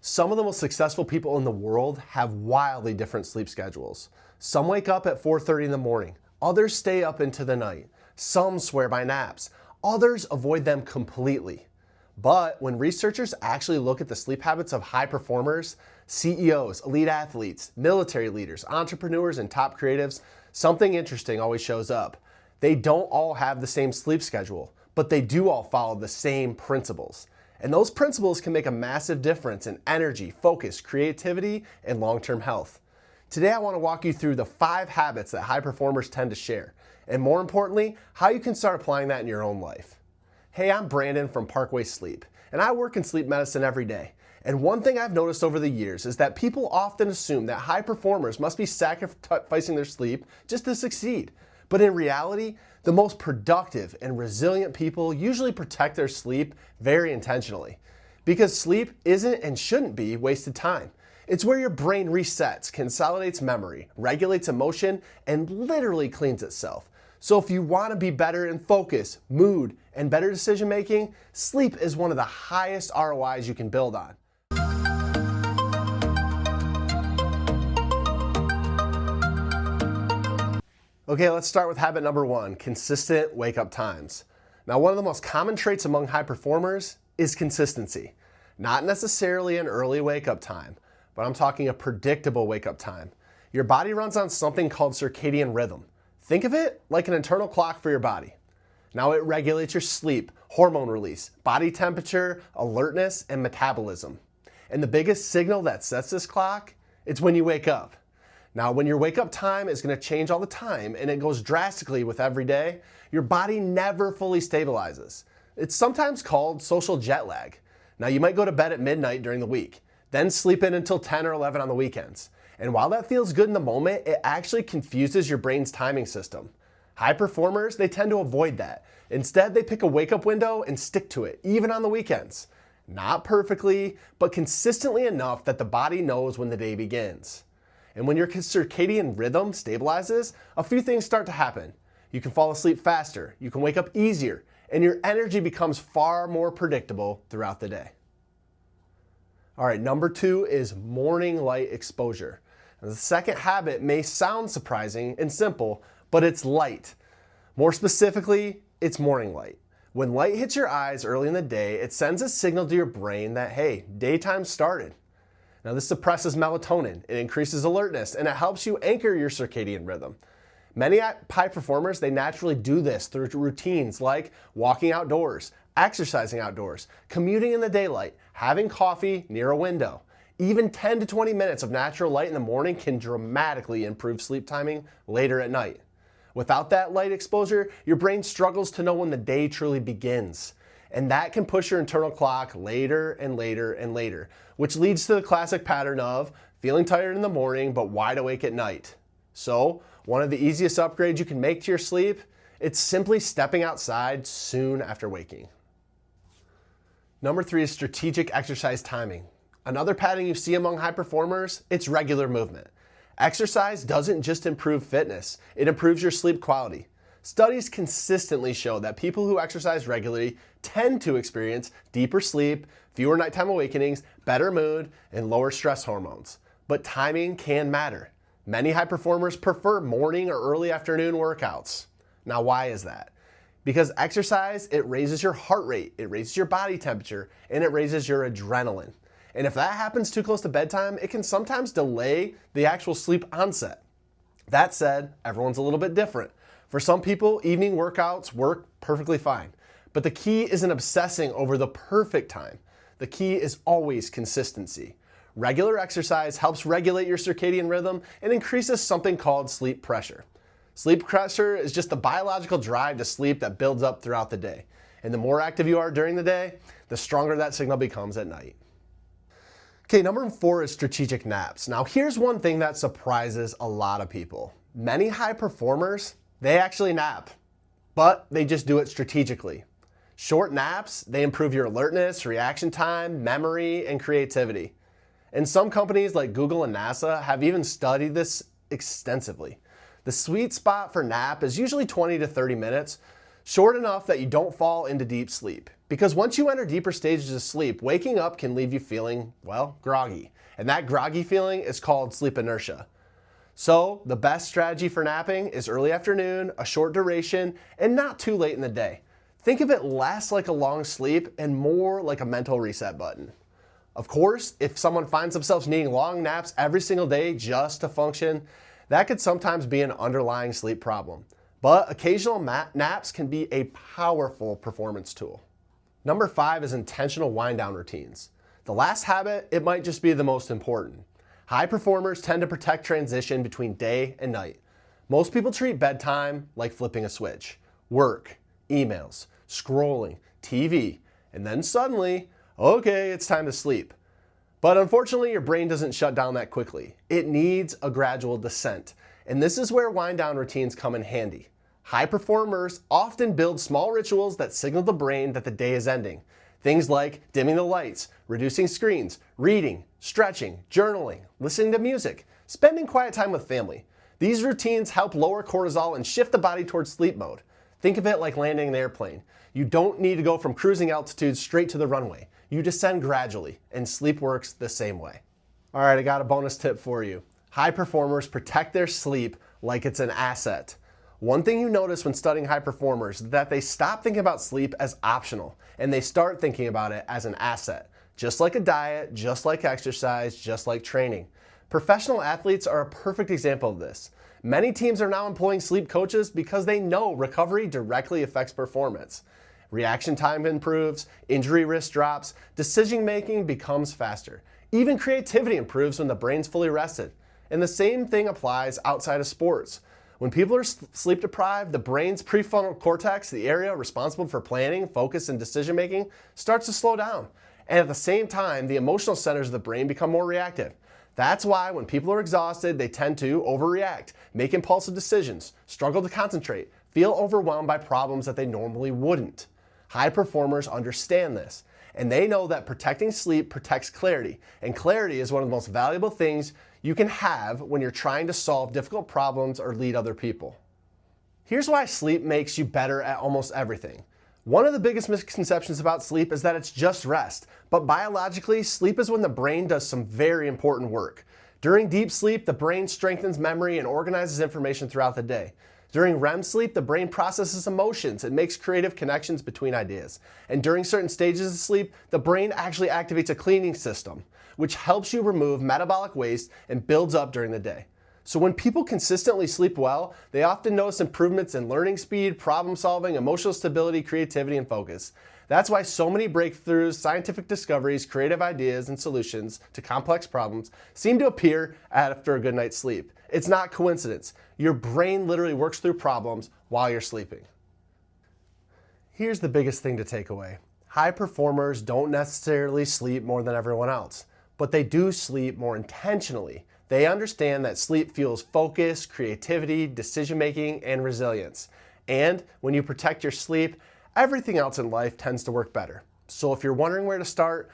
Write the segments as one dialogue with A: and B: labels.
A: Some of the most successful people in the world have wildly different sleep schedules. Some wake up at 4:30 in the morning. Others stay up into the night. Some swear by naps. Others avoid them completely. But when researchers actually look at the sleep habits of high performers, CEOs, elite athletes, military leaders, entrepreneurs, and top creatives, something interesting always shows up. They don't all have the same sleep schedule, but they do all follow the same principles. And those principles can make a massive difference in energy, focus, creativity, and long-term health. Today I want to walk you through the 5 habits that high performers tend to share, and more importantly, how you can start applying that in your own life. Hey, I'm Brandon from Parkway Sleep, and I work in sleep medicine every day. And one thing I've noticed over the years is that people often assume that high performers must be sacrificing their sleep just to succeed. But in reality, the most productive and resilient people usually protect their sleep very intentionally. Because sleep isn't and shouldn't be wasted time. It's where your brain resets, consolidates memory, regulates emotion, and literally cleans itself. So if you want to be better in focus, mood, and better decision making, sleep is one of the highest ROIs you can build on. Okay, let's start with habit number 1, consistent wake-up times. Now, one of the most common traits among high performers is consistency. Not necessarily an early wake-up time, but I'm talking a predictable wake-up time. Your body runs on something called circadian rhythm. Think of it like an internal clock for your body. Now, it regulates your sleep, hormone release, body temperature, alertness, and metabolism. And the biggest signal that sets this clock, it's when you wake up. Now, when your wake-up time is going to change all the time and it goes drastically with every day, your body never fully stabilizes. It's sometimes called social jet lag. Now, you might go to bed at midnight during the week, then sleep in until 10 or 11 on the weekends. And while that feels good in the moment, it actually confuses your brain's timing system. High performers, they tend to avoid that. Instead, they pick a wake-up window and stick to it, even on the weekends. Not perfectly, but consistently enough that the body knows when the day begins. And when your circadian rhythm stabilizes, a few things start to happen. You can fall asleep faster, you can wake up easier, and your energy becomes far more predictable throughout the day. All right, number 2 is morning light exposure. Now, the second habit may sound surprising and simple, but it's light. More specifically, it's morning light. When light hits your eyes early in the day, it sends a signal to your brain that, hey, daytime started. Now, this suppresses melatonin, it increases alertness, and it helps you anchor your circadian rhythm. Many high performers, they naturally do this through routines like walking outdoors, exercising outdoors, commuting in the daylight, having coffee near a window. Even 10 to 20 minutes of natural light in the morning can dramatically improve sleep timing later at night. Without that light exposure, your brain struggles to know when the day truly begins. And that can push your internal clock later and later and later, which leads to the classic pattern of feeling tired in the morning but wide awake at night. So, one of the easiest upgrades you can make to your sleep, it's simply stepping outside soon after waking. Number 3 is strategic exercise timing. Another pattern you see among high performers, it's regular movement. Exercise doesn't just improve fitness, it improves your sleep quality. Studies consistently show that people who exercise regularly tend to experience deeper sleep, fewer nighttime awakenings, better mood, and lower stress hormones. But timing can matter. Many high performers prefer morning or early afternoon workouts. Now, why is that? Because exercise, it raises your heart rate, it raises your body temperature, and it raises your adrenaline. And if that happens too close to bedtime, it can sometimes delay the actual sleep onset. That said, everyone's a little bit different. For some people, evening workouts work perfectly fine. But the key isn't obsessing over the perfect time. The key is always consistency. Regular exercise helps regulate your circadian rhythm and increases something called sleep pressure. Sleep pressure is just the biological drive to sleep that builds up throughout the day. And the more active you are during the day, the stronger that signal becomes at night. Okay, number 4 is strategic naps. Now, here's one thing that surprises a lot of people. Many high performers, they actually nap, but they just do it strategically. Short naps, they improve your alertness, reaction time, memory, and creativity. And some companies like Google and NASA have even studied this extensively. The sweet spot for nap is usually 20 to 30 minutes, short enough that you don't fall into deep sleep. Because once you enter deeper stages of sleep, waking up can leave you feeling, well, groggy. And that groggy feeling is called sleep inertia. So the best strategy for napping is early afternoon, a short duration, and not too late in the day. Think of it less like a long sleep and more like a mental reset button. Of course, if someone finds themselves needing long naps every single day just to function, that could sometimes be an underlying sleep problem. But occasional naps can be a powerful performance tool. Number 5 is intentional wind down routines. The last habit, it might just be the most important. High performers tend to protect transition between day and night. Most people treat bedtime like flipping a switch. Work, emails, scrolling, TV, and then suddenly, okay, it's time to sleep. But unfortunately, your brain doesn't shut down that quickly. It needs a gradual descent. And this is where wind down routines come in handy. High performers often build small rituals that signal the brain that the day is ending. Things like dimming the lights, reducing screens, reading, stretching, journaling, listening to music, spending quiet time with family. These routines help lower cortisol and shift the body towards sleep mode. Think of it like landing an airplane. You don't need to go from cruising altitude straight to the runway. You descend gradually, and sleep works the same way. All right, I got a bonus tip for you. High performers protect their sleep like it's an asset. One thing you notice when studying high performers is that they stop thinking about sleep as optional, and they start thinking about it as an asset. Just like a diet, just like exercise, just like training. Professional athletes are a perfect example of this. Many teams are now employing sleep coaches because they know recovery directly affects performance. Reaction time improves, injury risk drops, decision making becomes faster. Even creativity improves when the brain's fully rested. And the same thing applies outside of sports. When people are sleep deprived, the brain's prefrontal cortex, the area responsible for planning, focus, and decision making, starts to slow down. And at the same time, the emotional centers of the brain become more reactive. That's why when people are exhausted, they tend to overreact, make impulsive decisions, struggle to concentrate, feel overwhelmed by problems that they normally wouldn't. High performers understand this, and they know that protecting sleep protects clarity, and clarity is one of the most valuable things you can have when you're trying to solve difficult problems or lead other people. Here's why sleep makes you better at almost everything. One of the biggest misconceptions about sleep is that it's just rest, but biologically, sleep is when the brain does some very important work. During deep sleep, the brain strengthens memory and organizes information throughout the day. During REM sleep, the brain processes emotions and makes creative connections between ideas. And during certain stages of sleep, the brain actually activates a cleaning system, which helps you remove metabolic waste and builds up during the day. So when people consistently sleep well, they often notice improvements in learning speed, problem solving, emotional stability, creativity, and focus. That's why so many breakthroughs, scientific discoveries, creative ideas, and solutions to complex problems seem to appear after a good night's sleep. It's not coincidence. Your brain literally works through problems while you're sleeping. Here's the biggest thing to take away. High performers don't necessarily sleep more than everyone else, but they do sleep more intentionally. They understand that sleep fuels focus, creativity, decision-making, and resilience. And when you protect your sleep, everything else in life tends to work better. So if you're wondering where to start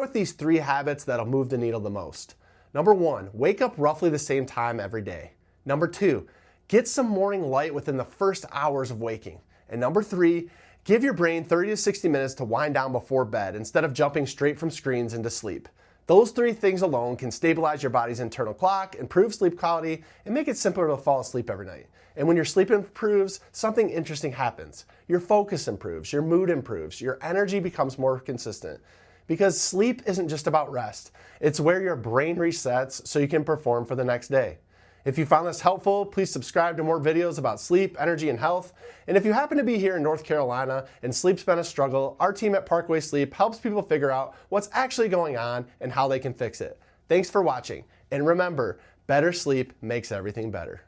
A: with these 3 habits that'll move the needle the most. Number 1, wake up roughly the same time every day. Number 2, get some morning light within the first hours of waking. And number 3, give your brain 30 to 60 minutes to wind down before bed instead of jumping straight from screens into sleep. Those 3 things alone can stabilize your body's internal clock, improve sleep quality, and make it simpler to fall asleep every night. And when your sleep improves, something interesting happens. Your focus improves, your mood improves, your energy becomes more consistent. Because sleep isn't just about rest. It's where your brain resets so you can perform for the next day. If you found this helpful, please subscribe to more videos about sleep, energy, and health. And if you happen to be here in North Carolina and sleep's been a struggle, our team at Parkway Sleep helps people figure out what's actually going on and how they can fix it. Thanks for watching. And remember, better sleep makes everything better.